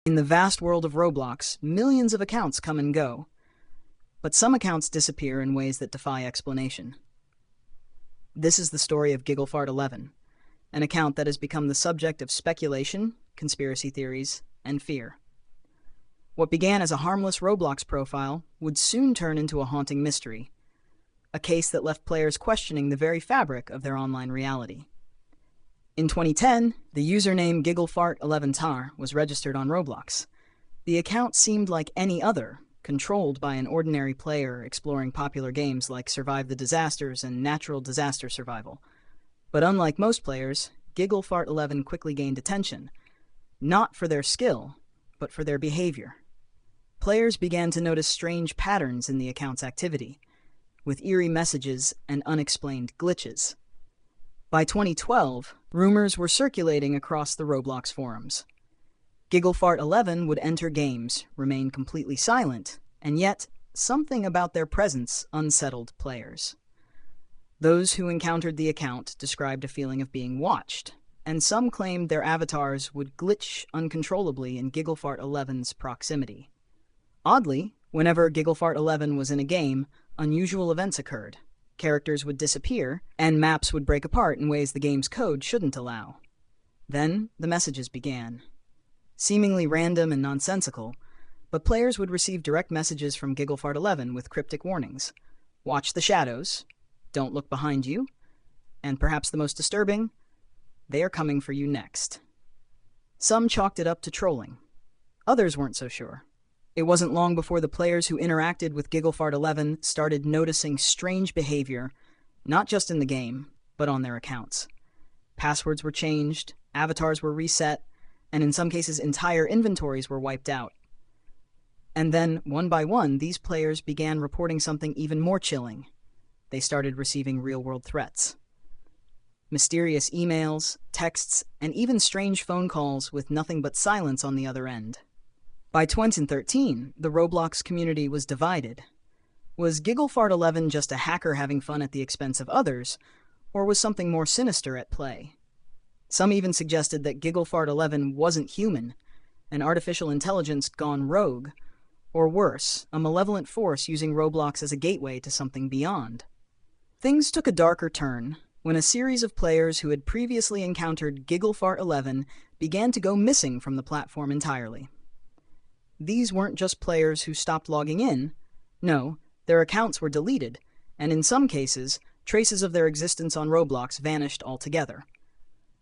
In the vast world of Roblox, millions of accounts come and go, but some accounts disappear in ways that defy explanation. This is the story of Gigglefart11, an account that has become the subject of speculation, conspiracy theories, and fear. What began as a harmless Roblox profile would soon turn into a haunting mystery, a case that left players questioning the very fabric of their online reality. In 2010, the username Gigglefart11tar was registered on Roblox. The account seemed like any other, controlled by an ordinary player exploring popular games like Survive the Disasters and Natural Disaster Survival. But unlike most players, Gigglefart11 quickly gained attention, not for their skill, but for their behavior. Players began to notice strange patterns in the account's activity, with eerie messages and unexplained glitches. By 2012, rumors were circulating across the Roblox forums. Gigglefart11 would enter games, remain completely silent, and yet something about their presence unsettled players. Those who encountered the account described a feeling of being watched, and some claimed their avatars would glitch uncontrollably in Gigglefart11's proximity. Oddly, whenever Gigglefart11 was in a game, unusual events occurred. Characters would disappear, and maps would break apart in ways the game's code shouldn't allow. Then, the messages began. Seemingly random and nonsensical, but players would receive direct messages from Gigglefart11 with cryptic warnings. Watch the shadows, don't look behind you, and perhaps the most disturbing, they are coming for you next. Some chalked it up to trolling. Others weren't so sure. It wasn't long before the players who interacted with Gigglefart11 started noticing strange behavior, not just in the game, but on their accounts. Passwords were changed, avatars were reset, and in some cases entire inventories were wiped out. And then, one by one, these players began reporting something even more chilling. They started receiving real-world threats. Mysterious emails, texts, and even strange phone calls with nothing but silence on the other end. By 2013, the Roblox community was divided. Was Gigglefart11 just a hacker having fun at the expense of others, or was something more sinister at play? Some even suggested that Gigglefart11 wasn't human, an artificial intelligence gone rogue, or worse, a malevolent force using Roblox as a gateway to something beyond. Things took a darker turn when a series of players who had previously encountered Gigglefart11 began to go missing from the platform entirely. These weren't just players who stopped logging in. No, their accounts were deleted, and in some cases, traces of their existence on Roblox vanished altogether.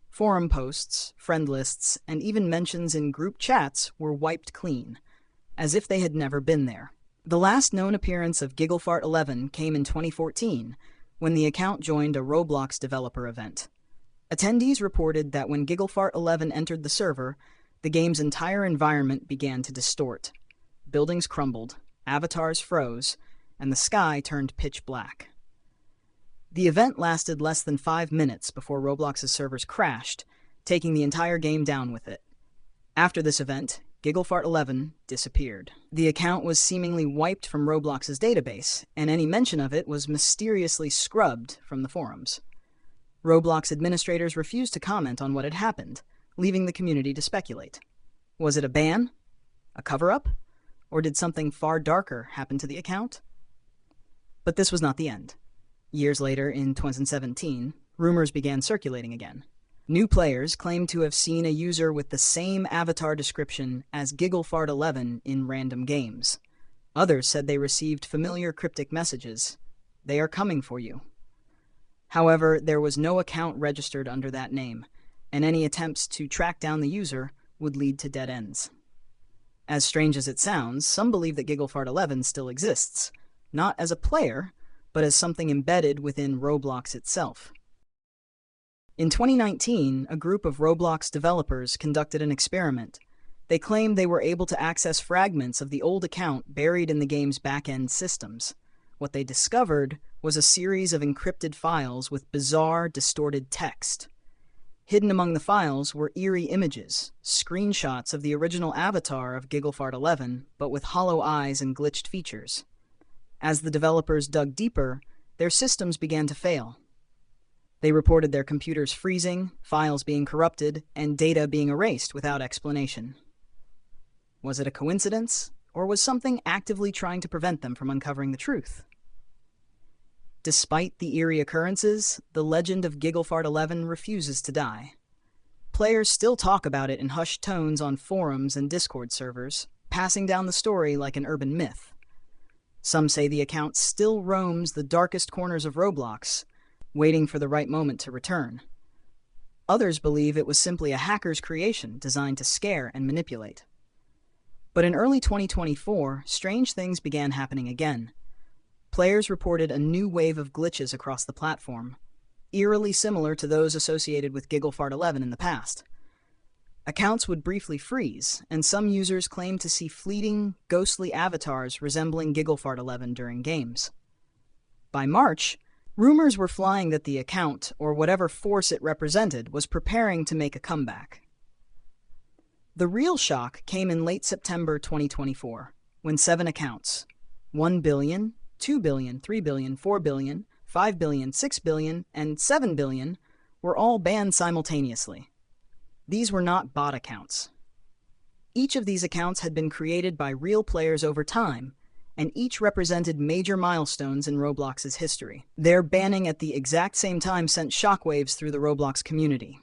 Forum posts, friend lists, and even mentions in group chats were wiped clean, as if they had never been there. The last known appearance of Gigglefart11 came in 2014, when the account joined a Roblox developer event. Attendees reported that when Gigglefart11 entered the server, the game's entire environment began to distort. Buildings crumbled, avatars froze, and the sky turned pitch black. The event lasted less than 5 minutes before Roblox's servers crashed, taking the entire game down with it. After this event, Gigglefart11 disappeared. The account was seemingly wiped from Roblox's database, and any mention of it was mysteriously scrubbed from the forums. Roblox administrators refused to comment on what had happened, leaving the community to speculate. Was it a ban? A cover-up? Or did something far darker happen to the account? But this was not the end. Years later, in 2017, rumors began circulating again. New players claimed to have seen a user with the same avatar description as Gigglefart11 in random games. Others said they received familiar cryptic messages. They are coming for you. However, there was no account registered under that name, and any attempts to track down the user would lead to dead ends. As strange as it sounds, some believe that Gigglefart11 still exists, not as a player, but as something embedded within Roblox itself. In 2019, a group of Roblox developers conducted an experiment. They claimed they were able to access fragments of the old account buried in the game's back-end systems. What they discovered was a series of encrypted files with bizarre, distorted text. Hidden among the files were eerie images, screenshots of the original avatar of Gigglefart11, but with hollow eyes and glitched features. As the developers dug deeper, their systems began to fail. They reported their computers freezing, files being corrupted, and data being erased without explanation. Was it a coincidence, or was something actively trying to prevent them from uncovering the truth? Despite the eerie occurrences, the legend of Gigglefart11 refuses to die. Players still talk about it in hushed tones on forums and Discord servers, passing down the story like an urban myth. Some say the account still roams the darkest corners of Roblox, waiting for the right moment to return. Others believe it was simply a hacker's creation designed to scare and manipulate. But in early 2024, strange things began happening again. Players reported a new wave of glitches across the platform, eerily similar to those associated with Gigglefart11 in the past. Accounts would briefly freeze, and some users claimed to see fleeting, ghostly avatars resembling Gigglefart11 during games. By March, rumors were flying that the account, or whatever force it represented, was preparing to make a comeback. The real shock came in late September 2024, when 7 accounts, 1 billion, 2 billion, 3 billion, 4 billion, 5 billion, 6 billion, and 7 billion, were all banned simultaneously. These were not bot accounts. Each of these accounts had been created by real players over time, and each represented major milestones in Roblox's history. Their banning at the exact same time sent shockwaves through the Roblox community.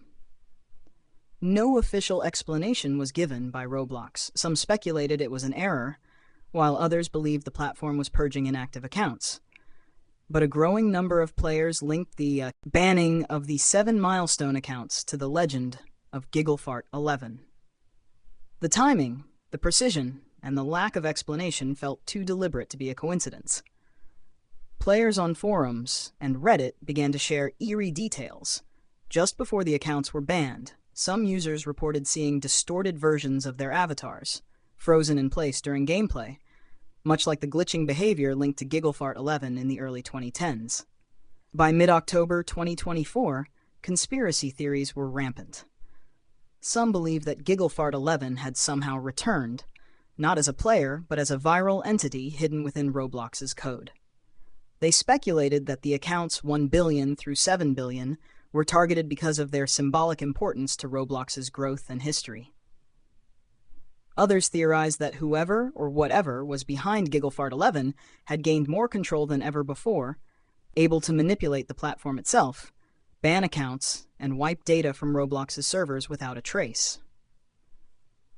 No official explanation was given by Roblox. Some speculated it was an error, while others believed the platform was purging inactive accounts. But a growing number of players linked the banning of the 7 milestone accounts to the legend of Gigglefart11. The timing, the precision, and the lack of explanation felt too deliberate to be a coincidence. Players on forums and Reddit began to share eerie details. Just before the accounts were banned, some users reported seeing distorted versions of their avatars, frozen in place during gameplay, much like the glitching behavior linked to Gigglefart11 in the early 2010s. By mid-October 2024, conspiracy theories were rampant. Some believed that Gigglefart11 had somehow returned, not as a player, but as a viral entity hidden within Roblox's code. They speculated that the accounts 1 billion through 7 billion were targeted because of their symbolic importance to Roblox's growth and history. Others theorized that whoever or whatever was behind Gigglefart11 had gained more control than ever before, able to manipulate the platform itself, ban accounts, and wipe data from Roblox's servers without a trace.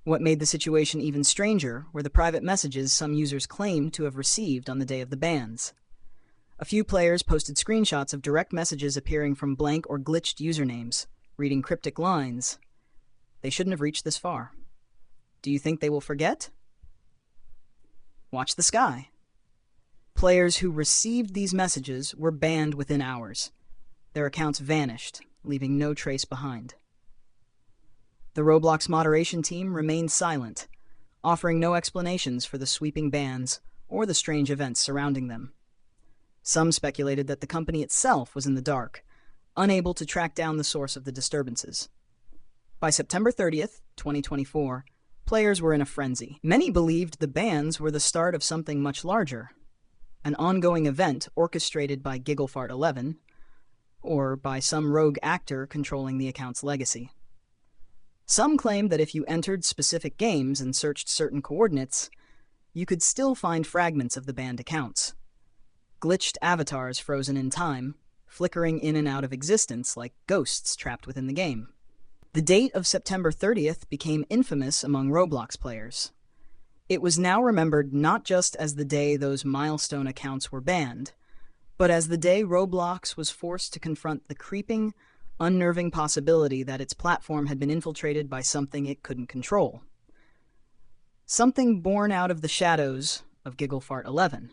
What made the situation even stranger were the private messages some users claimed to have received on the day of the bans. A few players posted screenshots of direct messages appearing from blank or glitched usernames, reading cryptic lines. They shouldn't have reached this far. Do you think they will forget? Watch the sky. Players who received these messages were banned within hours. Their accounts vanished, leaving no trace behind. The Roblox moderation team remained silent, offering no explanations for the sweeping bans or the strange events surrounding them. Some speculated that the company itself was in the dark, unable to track down the source of the disturbances. By September 30th, 2024, players were in a frenzy. Many believed the bans were the start of something much larger, an ongoing event orchestrated by Gigglefart11, or by some rogue actor controlling the account's legacy. Some claimed that if you entered specific games and searched certain coordinates, you could still find fragments of the banned accounts. Glitched avatars frozen in time, flickering in and out of existence like ghosts trapped within the game. The date of September 30th became infamous among Roblox players. It was now remembered not just as the day those milestone accounts were banned, but as the day Roblox was forced to confront the creeping, unnerving possibility that its platform had been infiltrated by something it couldn't control. Something born out of the shadows of Gigglefart11.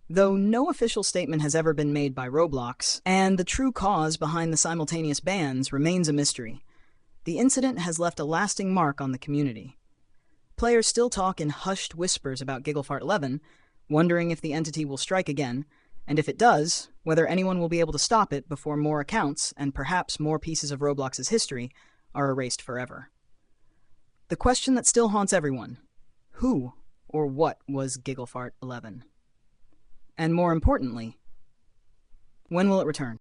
Though no official statement has ever been made by Roblox, and the true cause behind the simultaneous bans remains a mystery, the incident has left a lasting mark on the community. Players still talk in hushed whispers about Gigglefart11, wondering if the entity will strike again, and if it does, whether anyone will be able to stop it before more accounts, and perhaps more pieces of Roblox's history, are erased forever. The question that still haunts everyone: who or what was Gigglefart11? And more importantly, when will it return?